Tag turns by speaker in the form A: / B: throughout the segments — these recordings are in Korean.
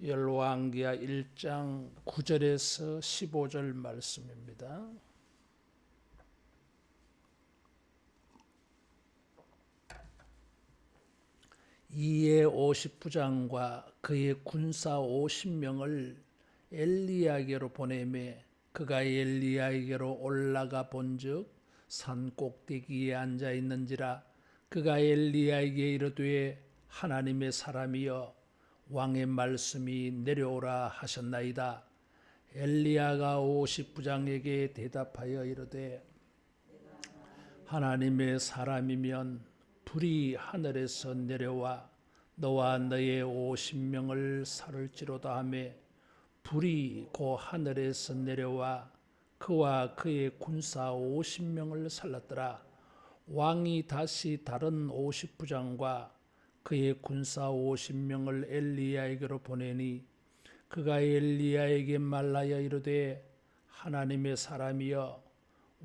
A: 열왕기하 1장 9절에서 15절 말씀입니다. 이에 50부장과 그의 군사 50명을 엘리야에게로 보내매 그가 엘리야에게로 올라가 본즉 산 꼭대기에 앉아 있는지라. 그가 엘리야에게 이르되 하나님의 사람이여 왕의 말씀이 내려오라 하셨나이다. 엘리야가 50부장에게 대답하여 이르되 하나님의 사람이면 불이 하늘에서 내려와 너와 너의 50명을 살을지로다 하며 불이 곧 하늘에서 내려와 그와 그의 군사 50명을 살랐더라. 왕이 다시 다른 50부장과 그의 군사 50명을 엘리야에게로 보내니 그가 엘리야에게 말하여 이르되 하나님의 사람이여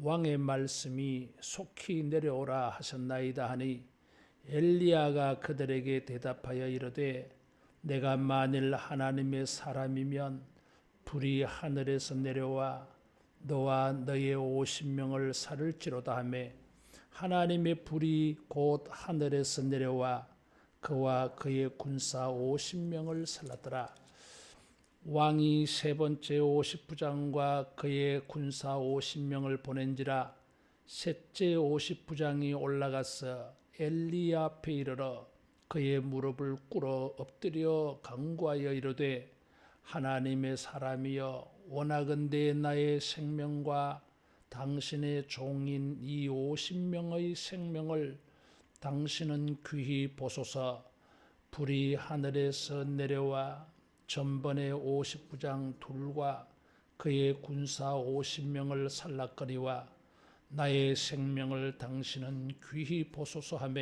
A: 왕의 말씀이 속히 내려오라 하셨나이다 하니 엘리야가 그들에게 대답하여 이르되 내가 만일 하나님의 사람이면 불이 하늘에서 내려와 너와 너의 50명을 살을지로다 하며 하나님의 불이 곧 하늘에서 내려와 그와 그의 군사 50명을 살랐더라. 왕이 세 번째 50부장과 그의 군사 50명을 보낸지라. 셋째 50부장이 올라가서 엘리야 앞에 이르러 그의 무릎을 꿇어 엎드려 간구하여 이르되 하나님의 사람이여 원하건대 나의 생명과 당신의 종인 이 50명의 생명을 당신은 귀히 보소서. 불이 하늘에서 내려와 전번에 50부장 둘과 그의 군사 50명을 살랐거니와 나의 생명을 당신은 귀히 보소서 하며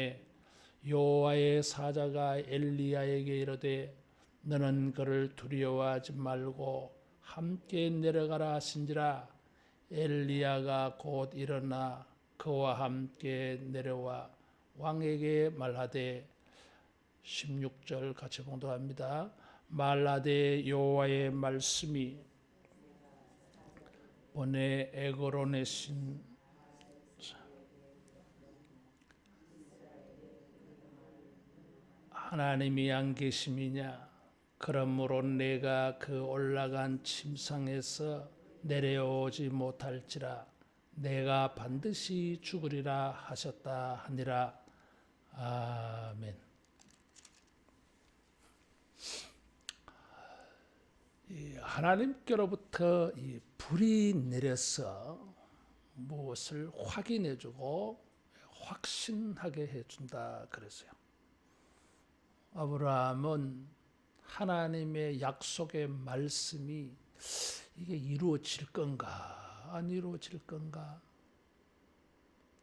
A: 여호와의 사자가 엘리야에게 이르되 너는 그를 두려워하지 말고 함께 내려가라 하신지라. 엘리야가 곧 일어나 그와 함께 내려와 왕에게 말하되 16절 같이 봉독합니다. 말하되 여호와의 말씀이 본래 에그론의 신 하나님이 안 계심이냐. 그러므로 내가 그 올라간 침상에서 내려오지 못할지라. 내가 반드시 죽으리라 하셨다 하니라. 아멘. 하나님께로부터 이 불이 내려서 무엇을 확인해주고 확신하게 해준다 그랬어요. 아브라함은 하나님의 약속의 말씀이 이게 이루어질 건가 안 이루어질 건가.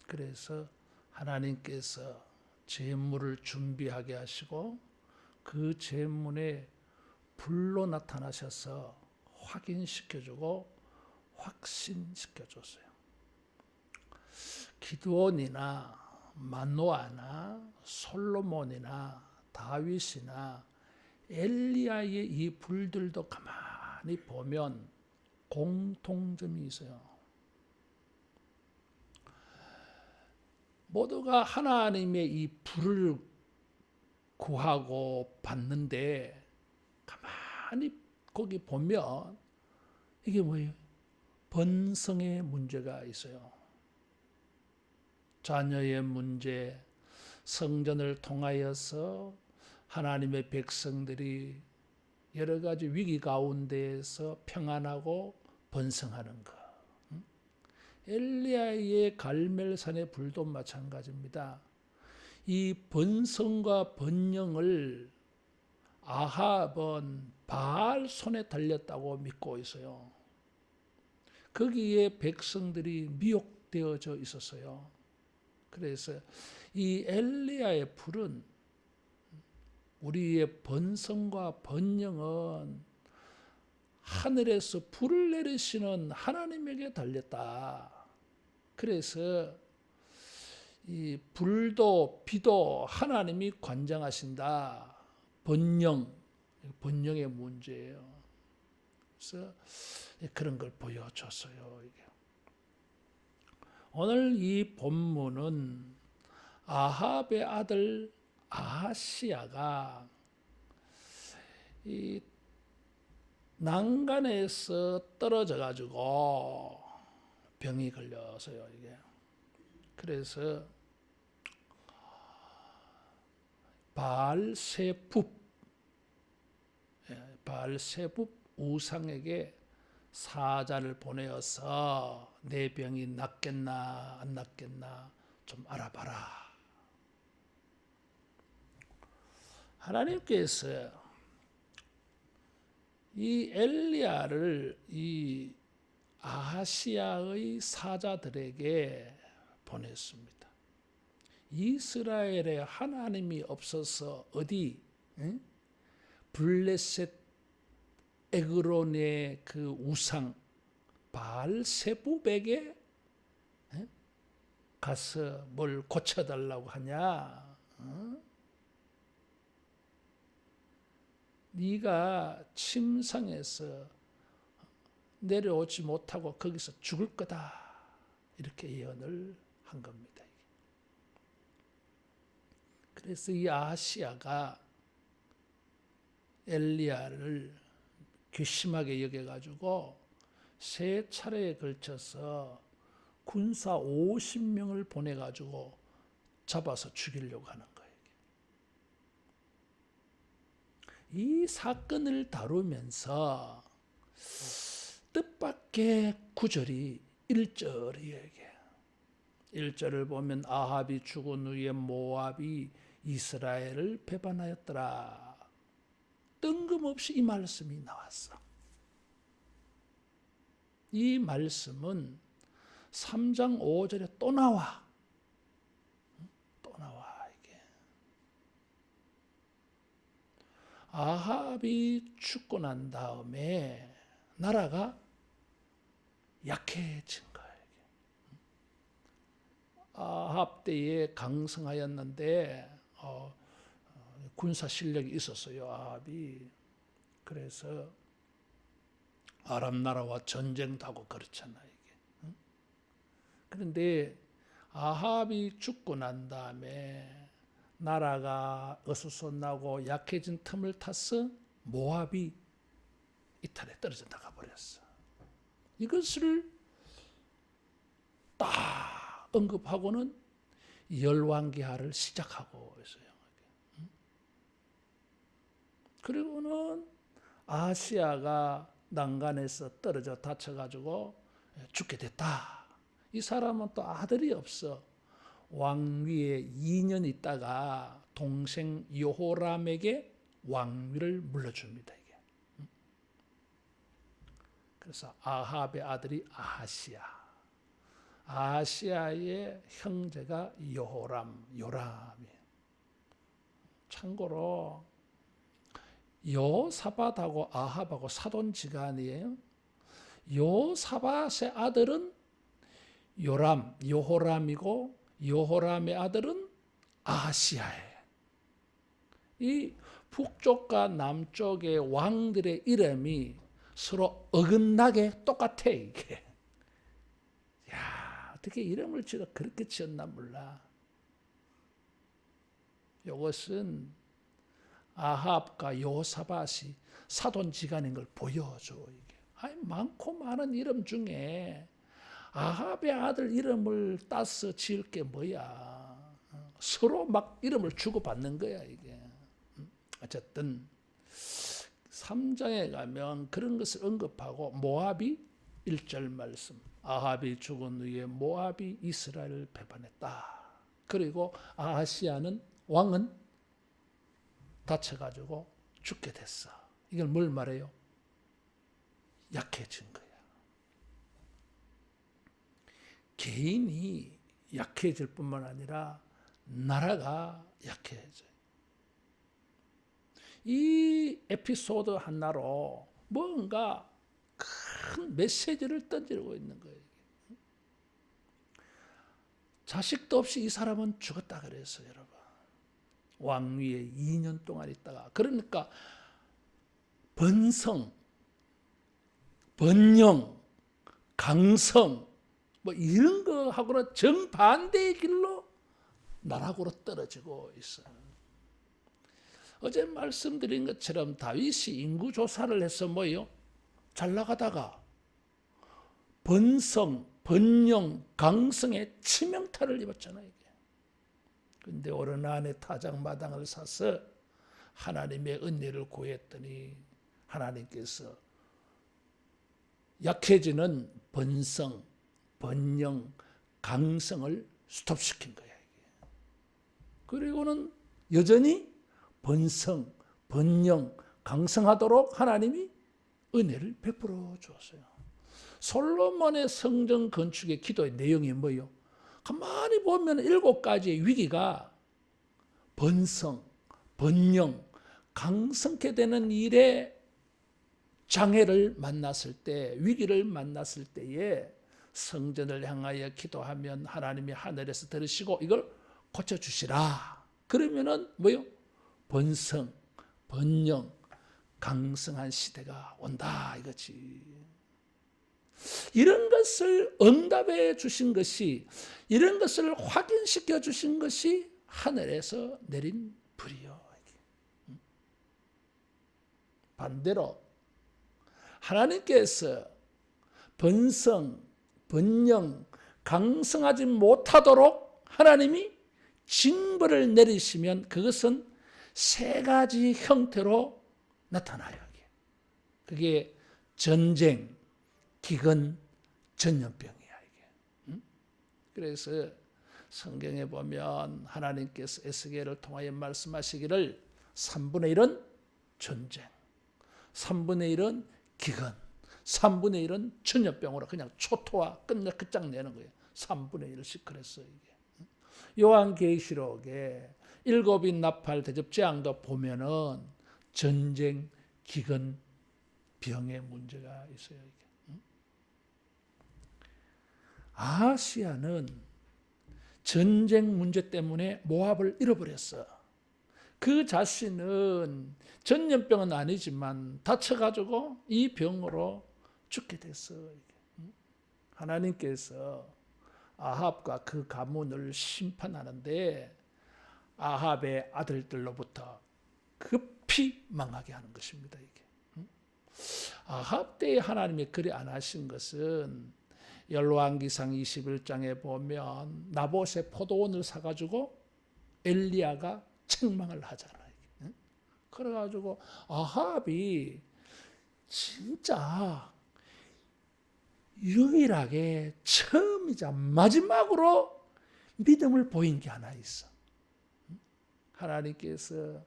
A: 그래서 하나님께서 제물을 준비하게 하시고 그 제물에 불로 나타나셔서 확인시켜주고 확신시켜줬어요. 기드온이나 만노아나 솔로몬이나 다윗이나 엘리야의 이 불들도 가만히 보면 공통점이 있어요. 모두가 하나님의 이 불을 구하고 받는데 가만히 거기 보면 이게 뭐예요? 번성의 문제가 있어요. 자녀의 문제, 성전을 통하여서 하나님의 백성들이 여러 가지 위기 가운데에서 평안하고 번성하는 것. 엘리야의 갈멜산의 불도 마찬가지입니다. 이 번성과 번영을 아합은 바알 손에 달렸다고 믿고 있어요. 거기에 백성들이 미혹되어져 있었어요. 그래서 이 엘리야의 불은 우리의 번성과 번영은 하늘에서 불을 내리시는 하나님에게 달렸다. 그래서 이 불도 비도 하나님이 관장하신다. 번영, 번영의 문제예요. 그래서 그런 걸 보여줬어요. 이게. 오늘 이 본문은 아합의 아들 아하시야가 이 난간에서 떨어져 가지고 병이 걸려서요. 이게. 그래서 바알세붑 우상에게 사자를 보내어서 내 병이 낫겠나 안 낫겠나 좀 알아봐라. 하나님께서 이 엘리야를 이 아하시야의 사자들에게 보냈습니다. 이스라엘에 하나님이 없어서 어디 블레셋 에그론의 그 우상 바알세붑에게 가서 뭘 고쳐달라고 하냐? 네가 침상에서 내려오지 못하고 거기서 죽을 거다. 이렇게 예언을 한 겁니다. 그래서 이 아하시야가 엘리야를 괘씸하게 여겨가지고 세 차례에 걸쳐서 군사 50명을 보내가지고 잡아서 죽이려고 하는 거예요. 이 사건을 다루면서 뜻밖의 구절이 1절이에요. 1절을 보면 아합이 죽은 후에 모압이 이스라엘을 배반하였더라. 뜬금없이 이 말씀이 나왔어. 이 말씀은 3장 5절에 또 나와. 또 나와 이게. 아합이 죽고 난 다음에 나라가 약해진 거예요. 아합 때에 강성하였는데 군사 실력이 있었어요. 아합이. 그래서 아람 나라와 전쟁도 하고 그렇잖아요. 이게. 그런데 아합이 죽고 난 다음에 나라가 어수선하고 약해진 틈을 타서 모압이 이탈에 떨어져 나가 버렸어. 이것을 딱 언급하고는 열왕기하를 시작하고 있어요. 그리고는 아시아가 난간에서 떨어져 다쳐가지고 죽게 됐다. 이 사람은 또 아들이 없어. 왕위에 2년 있다가 동생 여호람에게 왕위를 물려줍니다. 이게. 그래서 아합의 아들이 아하시야. 아하시야의 형제가 요람이에요. 참고로 여호사밧하고 아합하고 사돈지간이에요. 여호사밧의 아들은 여호람이고 여호람의 아들은 아하시야예요. 이 북쪽과 남쪽의 왕들의 이름이 서로 어긋나게 똑같아 이게. 야, 어떻게 이름을 지어 그렇게 지었나 몰라. 이것은 아합과 여호사밧이 사돈지간인 걸 보여줘 이게. 아니, 많고 많은 이름 중에 아합의 아들 이름을 따서 지을 게 뭐야? 서로 막 이름을 주고받는 거야 이게. 어쨌든 3장에 가면 그런 것을 언급하고 모압이 1절 말씀. 아합이 죽은 후에 모압이 이스라엘을 배반했다. 그리고 아하시야는 왕은 다쳐가지고 죽게 됐어. 이걸 뭘 말해요? 약해진 거야. 개인이 약해질 뿐만 아니라 나라가 약해져요. 이 에피소드 하나로 뭔가 큰 메시지를 던지고 있는 거예요. 자식도 없이 이 사람은 죽었다 그랬어요, 여러분. 왕위에 2년 동안 있다가. 그러니까 번성, 번영, 강성 뭐 이런 거하고는 정반대의 길로 나락으로 떨어지고 있어요. 어제 말씀드린 것처럼 다윗이 인구 조사를 해서 뭐요? 잘 나가다가 번성, 번영, 강성의 치명타를 입었잖아요. 그런데 어느 안에 타작마당을 사서 하나님의 은혜를 구했더니 하나님께서 약해지는 번성, 번영, 강성을 스톱시킨 거야. 그리고는 여전히 번성, 번영, 강성하도록 하나님이 은혜를 베풀어 주었어요. 솔로몬의 성전 건축의 기도의 내용이 뭐예요? 가만히 보면 7가지의 위기가 번성, 번영, 강성케 되는 일에 장애를 만났을 때, 위기를 만났을 때에 성전을 향하여 기도하면 하나님이 하늘에서 들으시고 이걸 고쳐주시라. 그러면은 뭐요? 번성, 번영, 강성한 시대가 온다 이거지. 이런 것을 응답해 주신 것이, 이런 것을 확인시켜 주신 것이 하늘에서 내린 불이요. 반대로 하나님께서 번성, 번영, 강성하지 못하도록 하나님이 징벌을 내리시면 그것은 3가지 형태로 나타나요. 그게 전쟁, 기근, 전염병이야 이게. 그래서 성경에 보면 하나님께서 에스겔을 통하여 말씀하시기를 3분의 1은 전쟁, 3분의 1은 기근, 3분의 1은 전염병으로 그냥 초토화 끝장내는 거예요. 3분의 1씩 그랬어요 이게. 요한계시록에 7인 나팔 대접재앙도 보면은 전쟁, 기근, 병의 문제가 있어요. 이게. 아하시야는 전쟁 문제 때문에 모압을 잃어버렸어. 그 자신은 전염병은 아니지만 다쳐가지고 이 병으로 죽게 됐어. 하나님께서 아합과 그 가문을 심판하는데 아합의 아들들로부터 급히 망하게 하는 것입니다. 이게. 아합 때에 하나님이 그리 안 하신 것은 열왕기상 21장에 보면 나봇의 포도원을 사가지고 엘리야가 책망을 하잖아요. 그래가지고 아합이 진짜 유일하게 처음이자 마지막으로 믿음을 보인 게 하나 있어. 하나님께서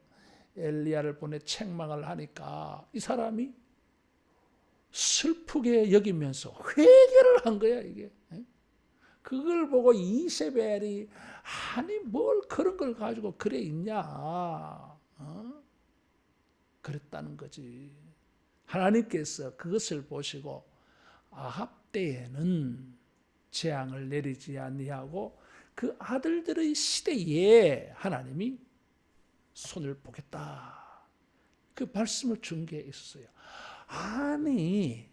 A: 엘리야를 보내 책망을 하니까 이 사람이 슬프게 여기면서 회개를 한 거야 이게. 그걸 보고 이세벨이 아니 뭘 그런 걸 가지고 그래 있냐 그랬다는 거지. 하나님께서 그것을 보시고 아합 때에는 재앙을 내리지 아니하고 그 아들들의 시대에 하나님이 손을 보겠다. 그 말씀을 준 게 있었어요. 아니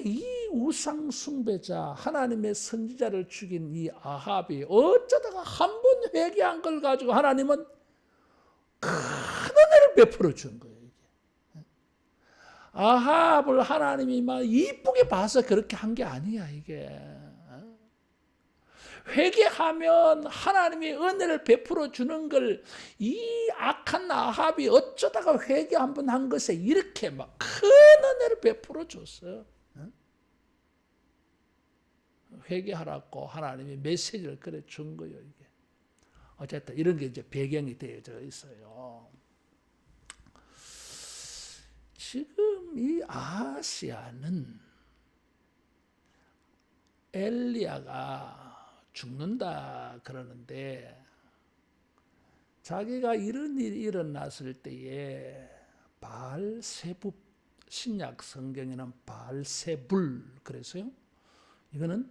A: 이 우상 숭배자 하나님의 선지자를 죽인 이 아합이 어쩌다가 한 번 회개한 걸 가지고 하나님은 큰 은혜를 베풀어 준 거예요. 이게. 아합을 하나님이 막 이쁘게 봐서 그렇게 한 게 아니야 이게. 회개하면 하나님이 은혜를 베풀어 주는 걸 이 악한 아합이 어쩌다가 회개 한번 한 것에 이렇게 막 큰 은혜를 베풀어 줬어요. 회개하라고 하나님이 메시지를 그래 준 거예요 이게. 어쨌든 이런 게 이제 배경이 되어져 있어요. 지금 이 아하시야는 엘리야가 죽는다 그러는데 자기가 이런 일이 일어났을 때에 바알세불, 신약 성경에는 바알세불 그래서요. 이거는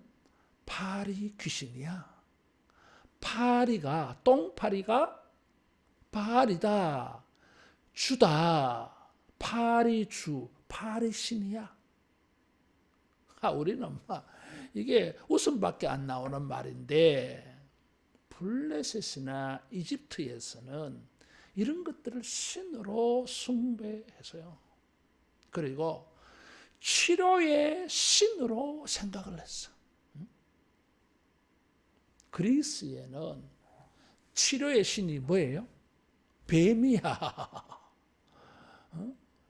A: 파리 귀신이야. 파리가 똥파리가 바알이다. 주다. 발이 주, 발이 신이야. 우리는 이게 웃음밖에 안 나오는 말인데 블레셋이나 이집트에서는 이런 것들을 신으로 숭배해서요. 그리고 치료의 신으로 생각을 했어. 그리스에는 치료의 신이 뭐예요? 뱀이야.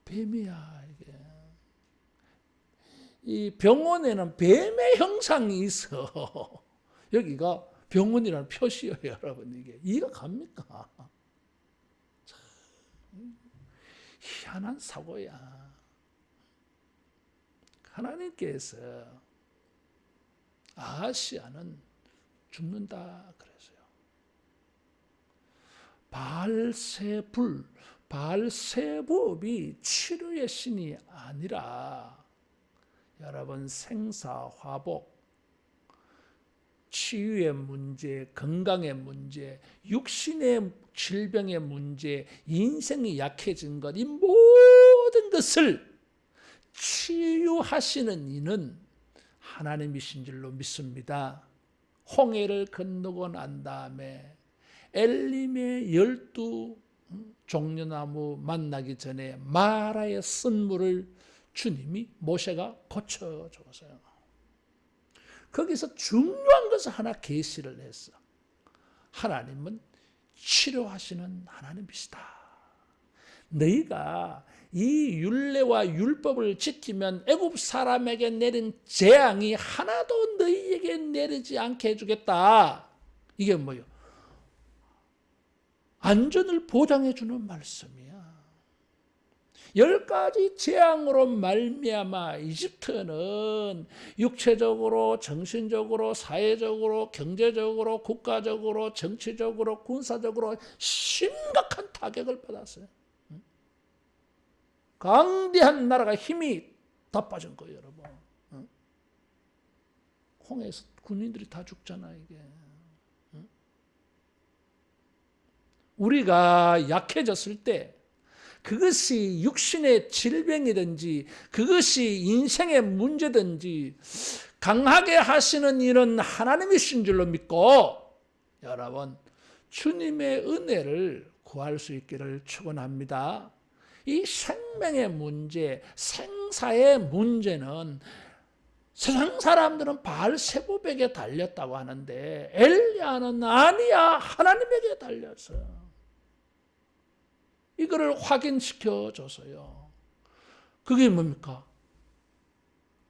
A: 뱀이야 이게. 이 병원에는 뱀의 형상이 있어. 여기가 병원이라는 표시예요, 여러분. 이게 이해가 갑니까? 참, 희한한 사고야. 하나님께서 아하시아는 죽는다 그랬어요. 바알세불이 치료의 신이 아니라 여러분 생사화복, 치유의 문제, 건강의 문제, 육신의 질병의 문제, 인생이 약해진 것, 이 모든 것을 치유하시는 이는 하나님이신 줄로 믿습니다. 홍해를 건너고 난 다음에 엘림의 12 종려나무 만나기 전에 마라의 쓴물을 주님이 모세가 고쳐줬어요. 거기서 중요한 것을 하나 계시를 했어. 하나님은 치료하시는 하나님이시다. 너희가 이 율례와 율법을 지키면 애굽 사람에게 내린 재앙이 하나도 너희에게 내리지 않게 해주겠다. 이게 뭐예요? 안전을 보장해 주는 말씀이야. 10가지 재앙으로 말미암아 이집트는 육체적으로, 정신적으로, 사회적으로, 경제적으로, 국가적으로, 정치적으로, 군사적으로 심각한 타격을 받았어요. 강대한 나라가 힘이 다 빠진 거예요, 여러분. 홍해에서 군인들이 다 죽잖아, 이게. 우리가 약해졌을 때 그것이 육신의 질병이든지 그것이 인생의 문제든지 강하게 하시는 일은 하나님이신 줄로 믿고 여러분 주님의 은혜를 구할 수 있기를 축원합니다. 이 생명의 문제, 생사의 문제는 세상 사람들은 바알세불에게 달렸다고 하는데 엘리야는 아니야, 하나님에게 달렸어. 이거를 확인시켜 줬어요. 그게 뭡니까?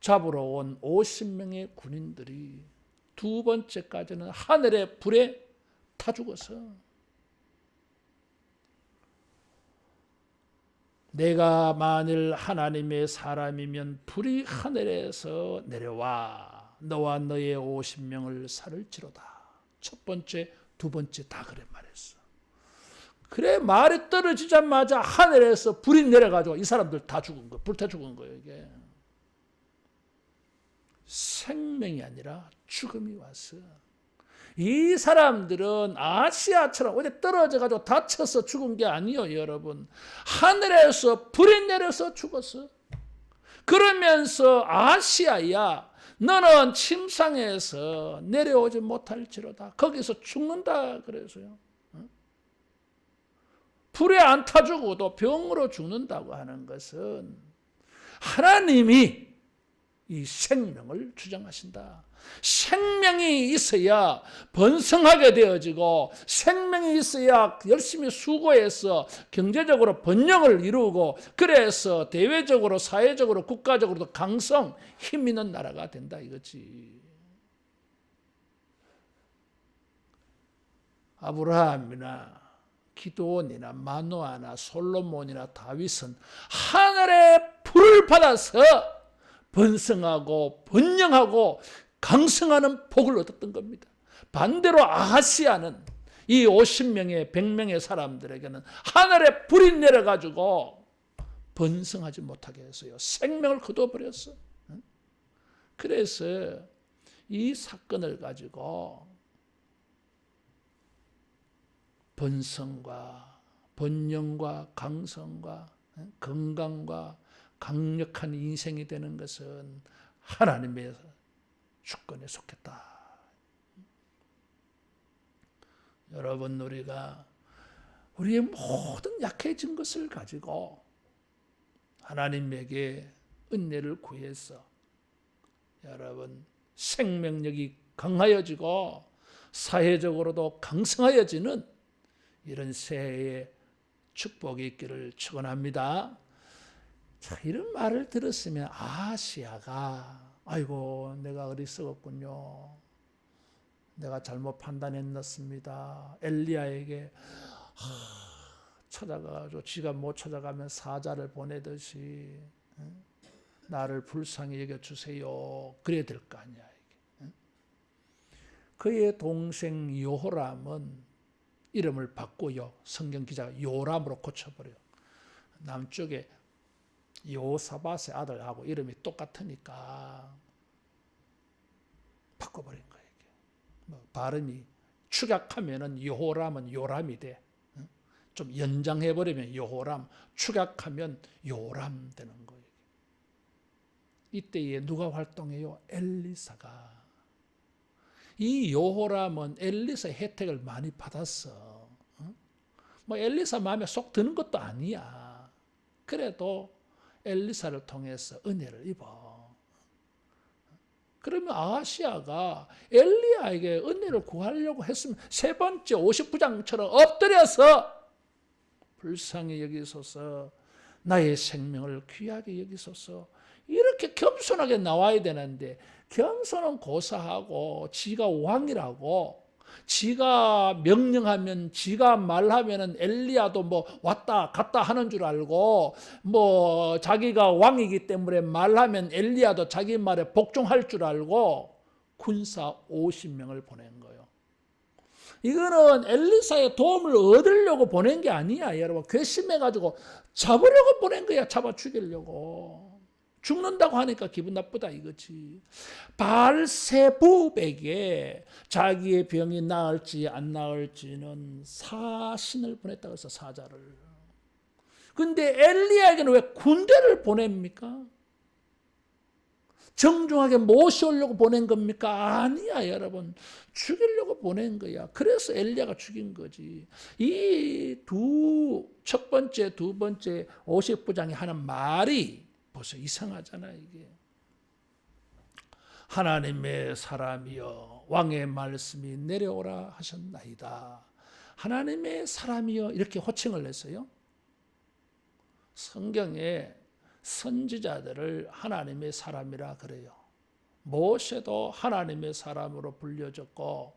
A: 잡으러 온 50명의 군인들이 두 번째까지는 하늘의 불에 타 죽었어. 내가 만일 하나님의 사람이면 불이 하늘에서 내려와 너와 너의 50명을 살을지로다. 첫 번째, 두 번째 다 그래 말했어. 그래 말이 떨어지자마자 하늘에서 불이 내려가지고 이 사람들 다 죽은 거예요. 불타 죽은 거예요. 이게 생명이 아니라 죽음이 왔어. 이 사람들은 아시아처럼 어디 떨어져가지고 다쳐서 죽은 게 아니에요, 여러분. 하늘에서 불이 내려서 죽었어. 그러면서 아시아야, 너는 침상에서 내려오지 못할지로다. 거기서 죽는다 그래서요. 불에 안 타 죽어도 병으로 죽는다고 하는 것은 하나님이 이 생명을 주장하신다. 생명이 있어야 번성하게 되어지고 생명이 있어야 열심히 수고해서 경제적으로 번영을 이루고 그래서 대외적으로 사회적으로 국가적으로도 강성 힘 있는 나라가 된다 이거지. 아브라함이나 기드온이나 마노아나 솔로몬이나 다윗은 하늘의 불을 받아서 번성하고 번영하고 강성하는 복을 얻었던 겁니다. 반대로 아하시아는 이 50명의 100명의 사람들에게는 하늘에 불이 내려가지고 번성하지 못하게 했어요. 생명을 거둬버렸어. 그래서 이 사건을 가지고 번성과 번영과 강성과 건강과 강력한 인생이 되는 것은 하나님의 주권에 속했다. 여러분, 우리가 우리의 모든 약해진 것을 가지고 하나님에게 은혜를 구해서 여러분 생명력이 강하여지고 사회적으로도 강성하여지는 이런 새해의 축복이 있기를 축원합니다. 자, 이런 말을 들었으면 아시아가 아이고 내가 어리석었군요. 내가 잘못 판단했습니다. 엘리야에게 찾아가가지고 지가 못 찾아가면 사자를 보내듯이 나를 불쌍히 여겨주세요. 그래야 될 거 아니야. 이게. 그의 동생 여호람은 이름을 바꾸요. 성경 기자가 요람으로 고쳐버려요. 남쪽에 요사밧의 아들하고 이름이 똑같으니까 바꿔버린 거예요. 뭐 발음이 축약하면은 여호람은 요람이 돼. 좀 연장해버리면 여호람, 축약하면 요람 되는 거예요. 이때에 누가 활동해요? 엘리사가. 이 여호람은 엘리사의 혜택을 많이 받았어. 뭐 엘리사 마음에 쏙 드는 것도 아니야. 그래도 엘리사를 통해서 은혜를 입어. 그러면 아하시아가 엘리야에게 은혜를 구하려고 했으면 세 번째 50부장처럼 엎드려서 불쌍히 여기소서, 나의 생명을 귀하게 여기소서, 이렇게 겸손하게 나와야 되는데 겸손은 고사하고 지가 왕이라고 지가 명령하면 지가 말하면은 엘리야도 뭐 왔다 갔다 하는 줄 알고 뭐 자기가 왕이기 때문에 말하면 엘리야도 자기 말에 복종할 줄 알고 군사 50명을 보낸 거예요. 이거는 엘리사의 도움을 얻으려고 보낸 게 아니야. 여러분 괘씸해가지고 잡으려고 보낸 거야. 잡아 죽이려고. 죽는다고 하니까 기분 나쁘다 이거지. 바알세불에게 자기의 병이 나을지 안 나을지는 사신을 보냈다고 해서 사자를. 근데 엘리야에게는 왜 군대를 보냅니까? 정중하게 모셔오려고 보낸 겁니까? 아니야, 여러분. 죽이려고 보낸 거야. 그래서 엘리야가 죽인 거지. 이 첫 번째, 두 번째 50부장이 하는 말이 벌써 이상하잖아, 이게. 하나님의 사람이여 왕의 말씀이 내려오라 하셨나이다. 하나님의 사람이여 이렇게 호칭을 했어요. 성경에 선지자들을 하나님의 사람이라 그래요. 모세도 하나님의 사람으로 불려졌고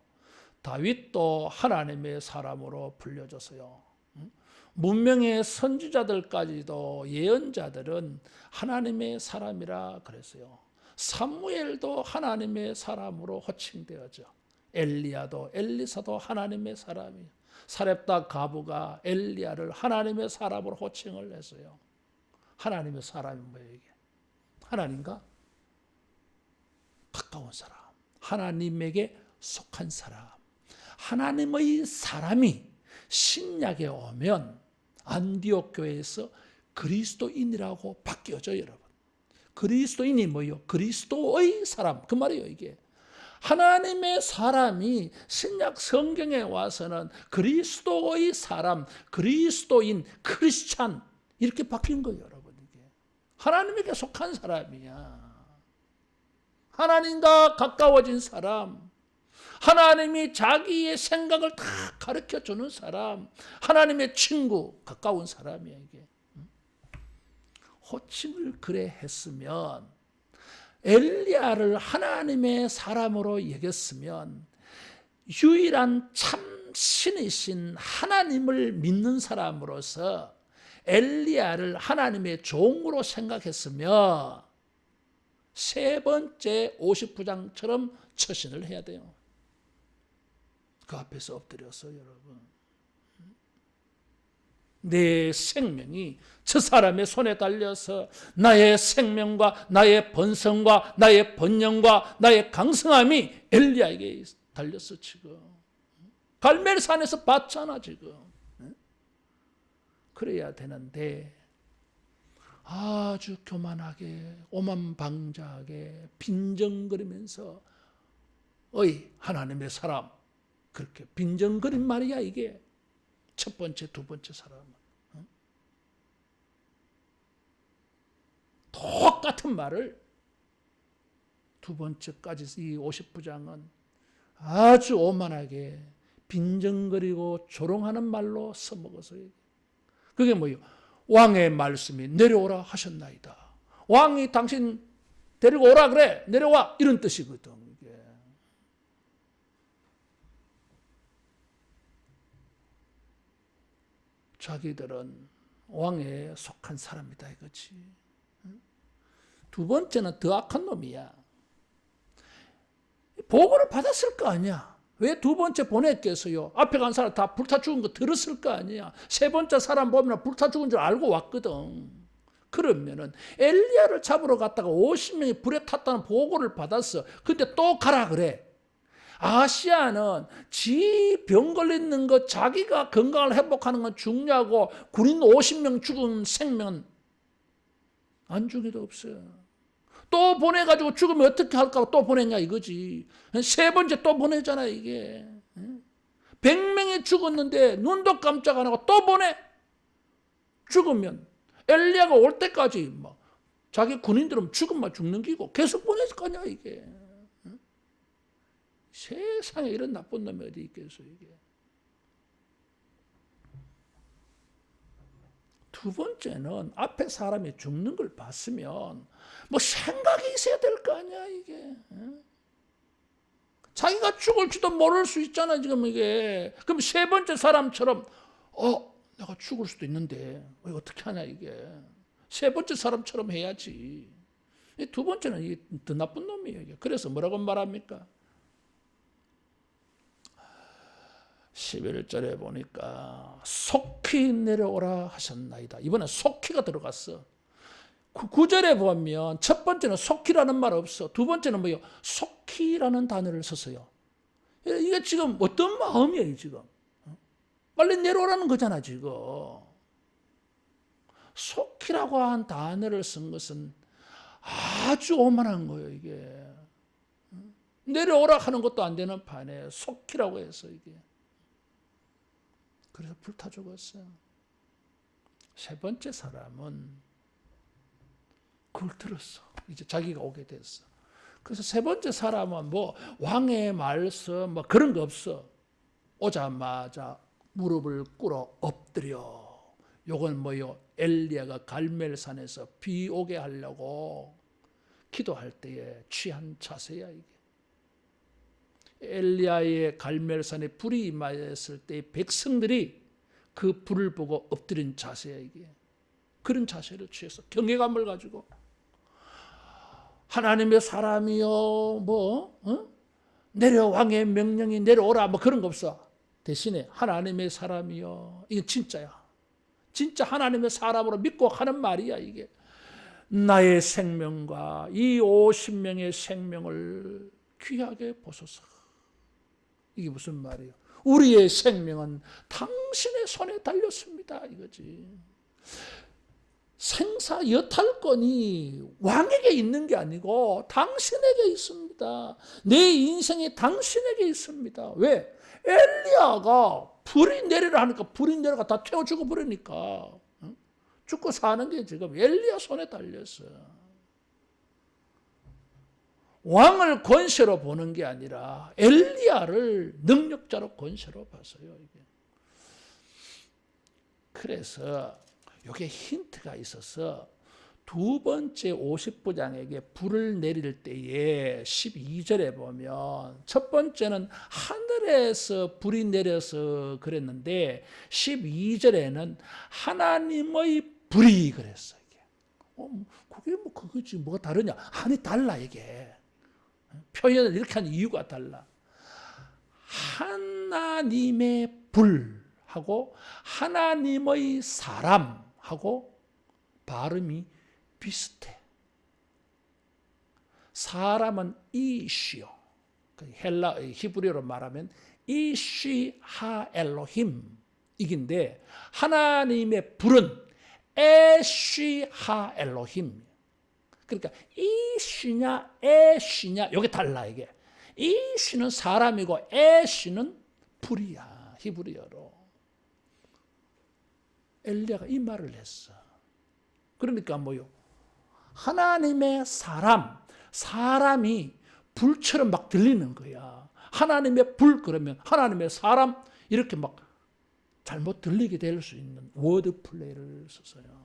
A: 다윗도 하나님의 사람으로 불려졌어요. 문명의 선지자들까지도 예언자들은 하나님의 사람이라 그랬어요. 사무엘도 하나님의 사람으로 호칭되어져. 엘리야도 엘리사도 하나님의 사람이에요. 사렙다 가부가 엘리야를 하나님의 사람으로 호칭을 했어요. 하나님의 사람이 뭐예요 이게? 하나님과 가까운 사람, 하나님에게 속한 사람. 하나님의 사람이 신약에 오면 안디옥 교회에서 그리스도인이라고 바뀌어져 여러분. 그리스도인이 뭐예요? 그리스도의 사람. 그 말이에요 이게. 하나님의 사람이 신약 성경에 와서는 그리스도의 사람, 그리스도인, 크리스찬 이렇게 바뀐 거예요 여러분. 이게 하나님에게 속한 사람이야. 하나님과 가까워진 사람, 하나님이 자기의 생각을 다 가르쳐주는 사람, 하나님의 친구, 가까운 사람이야 이게. 호칭을 그래 했으면 엘리야를 하나님의 사람으로 여겼으면 유일한 참 신이신 하나님을 믿는 사람으로서 엘리야를 하나님의 종으로 생각했으면 세 번째 50부장처럼 처신을 해야 돼요. 그 앞에서 엎드려서 여러분 내 생명이 저 사람의 손에 달려서 나의 생명과 나의 번성과 나의 번영과 나의 강성함이 엘리야에게 달렸어 지금. 갈멜산에서 봤잖아 지금. 그래야 되는데 아주 교만하게 오만방자하게 빈정거리면서 어이 하나님의 사람 그렇게 빈정거린 말이야 이게. 첫 번째 두 번째 사람은 똑같은 말을 두 번째까지 이 50부장은 아주 오만하게 빈정거리고 조롱하는 말로 써먹어서 그게 뭐예요? 왕의 말씀이 내려오라 하셨나이다. 왕이 당신 데리고 오라 그래. 내려와. 이런 뜻이거든. 이게. 자기들은 왕에 속한 사람이다 이거지. 두 번째는 더 악한 놈이야. 보고를 받았을 거 아니야. 왜 두 번째 보냈겠어요? 앞에 간 사람 다 불타 죽은 거 들었을 거 아니야. 세 번째 사람 보면 불타 죽은 줄 알고 왔거든. 그러면은 엘리야를 잡으러 갔다가 50명이 불에 탔다는 보고를 받았어. 근데 또 가라 그래. 아하시야는 지 병 걸리는 거 자기가 건강을 회복하는 건 중요하고 군인 50명 죽은 생명은 안중에도 없어요. 또 보내가지고 죽으면 어떻게 할까 또 보냈냐 이거지. 세 번째 또 보내잖아 이게. 100명이 죽었는데 눈도 깜짝 안 하고 또 보내. 죽으면 엘리야가 올 때까지 뭐 자기 군인들은 죽으면 죽는 기고 계속 보낼 거냐 이게. 세상에 이런 나쁜 놈이 어디 있겠어 이게. 두 번째는 앞에 사람이 죽는 걸 봤으면 뭐 생각이 있어야 될 거 아니야 이게. 자기가 죽을지도 모를 수 있잖아 지금 이게. 그럼 세 번째 사람처럼 내가 죽을 수도 있는데 어떻게 하냐 이게. 세 번째 사람처럼 해야지. 두 번째는 이게 더 나쁜 놈이에요 이게. 그래서 뭐라고 말합니까? 11절에 보니까 속히 내려오라 하셨나이다. 이번엔 속히가 들어갔어. 9절에 보면 첫 번째는 속히라는 말 없어. 두 번째는 뭐예요? 속히라는 단어를 썼어요. 이게 지금 어떤 마음이에요 지금? 빨리 내려오라는 거잖아 지금. 속히라고 한 단어를 쓴 것은 아주 오만한 거예요 이게. 내려오라 하는 것도 안 되는 판에 속히라고 해서 이게. 그래서 불타 죽었어요. 세 번째 사람은 그걸 들었어. 이제 자기가 오게 됐어. 그래서 세 번째 사람은 뭐 왕의 말씀 뭐 그런 거 없어. 오자마자 무릎을 꿇어 엎드려. 요건 뭐요? 엘리야가 갈멜산에서 비 오게 하려고 기도할 때에 취한 자세야 이게. 엘리야의 갈멜산에 불이 임하였을 때 백성들이 그 불을 보고 엎드린 자세야 이게. 그런 자세를 취해서 경외감을 가지고 하나님의 사람이요 내려 왕의 명령이 내려오라 뭐 그런 거 없어. 대신에 하나님의 사람이요. 이게 진짜야. 진짜 하나님의 사람으로 믿고 하는 말이야 이게. 나의 생명과 이 50명의 생명을 귀하게 보소서. 이게 무슨 말이에요? 우리의 생명은 당신의 손에 달렸습니다 이거지. 생사 여탈권이 왕에게 있는 게 아니고 당신에게 있습니다. 내 인생이 당신에게 있습니다. 왜? 엘리야가 불이 내리라 하니까 불이 내려가 다 태워 죽어버리니까 죽고 사는 게 지금 엘리야 손에 달렸어요. 왕을 권세로 보는 게 아니라 엘리야를 능력자로 권세로 봤어요. 이게. 그래서 이게 힌트가 있어서 두 번째 50부장에게 불을 내릴 때에 12절에 보면 첫 번째는 하늘에서 불이 내려서 그랬는데 12절에는 하나님의 불이 그랬어요. 이게. 그게 뭐 그거지 뭐가 다르냐? 아니 달라 이게. 표현을 이렇게 한 이유가 달라. 하나님의 불하고 하나님의 사람하고 발음이 비슷해. 사람은 이시요. 헬라의 히브리어로 말하면 이시 하 엘로힘. 이긴데 하나님의 불은 에쉬하 엘로힘. 그러니까 이 쉬냐 에쉬냐 이게 달라. 이게 이 쉬는 사람이고 에쉬는 불이야. 히브리어로. 엘리야가 이 말을 했어. 그러니까 뭐요? 하나님의 사람이 불처럼 막 들리는 거야. 하나님의 불 그러면 하나님의 사람 이렇게 막 잘못 들리게 될 수 있는 워드 플레이를 썼어요.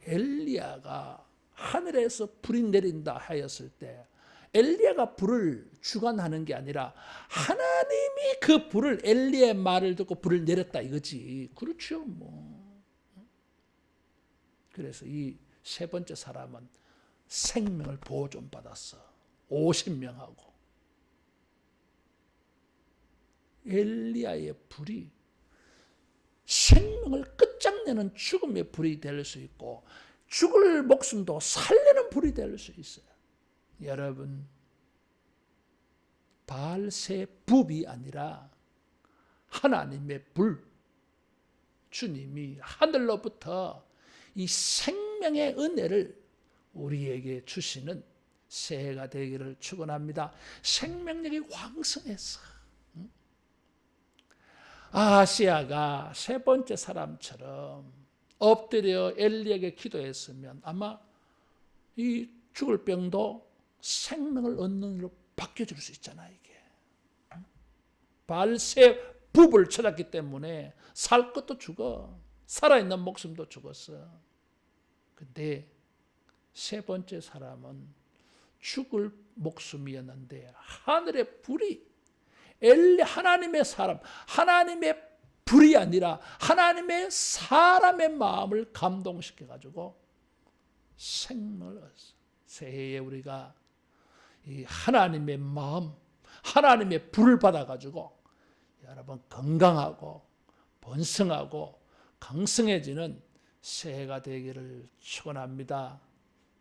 A: 엘리야가 하늘에서 불이 내린다 하였을 때 엘리야가 불을 주관하는 게 아니라 하나님이 그 불을 엘리야의 말을 듣고 불을 내렸다 이거지. 그렇죠 뭐. 그래서 이 세 번째 사람은 생명을 보존받았어. 50명하고. 엘리야의 불이 생명을 끝장내는 죽음의 불이 될 수 있고 죽을 목숨도 살리는 불이 될 수 있어요. 여러분, 바알세붑이 아니라 하나님의 불, 주님이 하늘로부터 이 생명의 은혜를 우리에게 주시는 새해가 되기를 축원합니다. 생명력이 왕성해서 아하시야가 세 번째 사람처럼 엎드려 엘리에게 기도했으면 아마 이 죽을 병도 생명을 얻는 일로 바뀌어질 수 있잖아. 이게 바알세붑을 찾았기 때문에 살 것도 죽어, 살아있는 목숨도 죽었어. 근데 세 번째 사람은 죽을 목숨이었는데 하늘의 불이 하나님의 사람, 하나님의 불이 아니라 하나님의 사람의 마음을 감동시켜가지고 생명을 얻었어. 새해에 우리가 이 하나님의 마음, 하나님의 불을 받아가지고 여러분 건강하고 번성하고 강성해지는 새해가 되기를 축원합니다.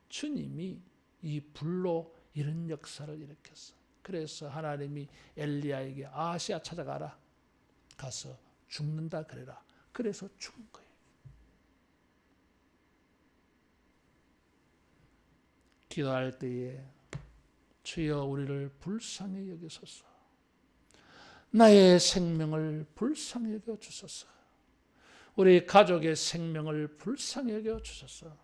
A: 주님이 이 불로 이런 역사를 일으켰어. 그래서 하나님이 엘리야에게 아하시야 찾아가라. 가서 죽는다 그래라. 그래서 죽은 거예요. 기도할 때에 주여 우리를 불쌍히 여기소서. 나의 생명을 불쌍히 여겨 주소서. 우리 가족의 생명을 불쌍히 여겨 주소서.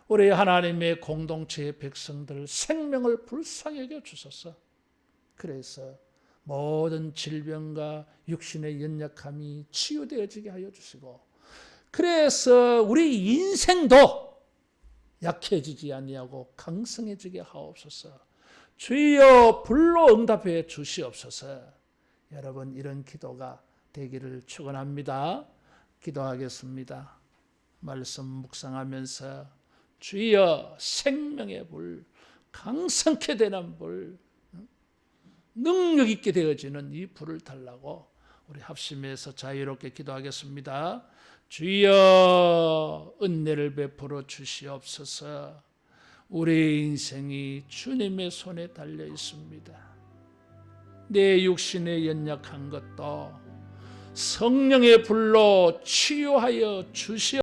A: 우리 하나님의 공동체의 백성들 생명을 불쌍히 여겨 주소서. 그래서 모든 질병과 육신의 연약함이 치유되어지게 하여 주시고, 그래서 우리 인생도 약해지지 아니하고 강성해지게 하옵소서. 주여 불로 응답해 주시옵소서. 여러분, 이런 기도가 되기를 축원합니다. 기도하겠습니다. 말씀 묵상하면서 주여 생명의 불, 강성케 되는 불, 능력 있게 되어지는 이 불을 달라고 우리 합심해서 자유롭게 기도하겠습니다. 주여 은혜를 베풀어 주시옵소서. 우리 인생이 주님의 손에 달려 있습니다. 내 육신에 연약한 것도 성령의 불로 치유하여 주시옵소서.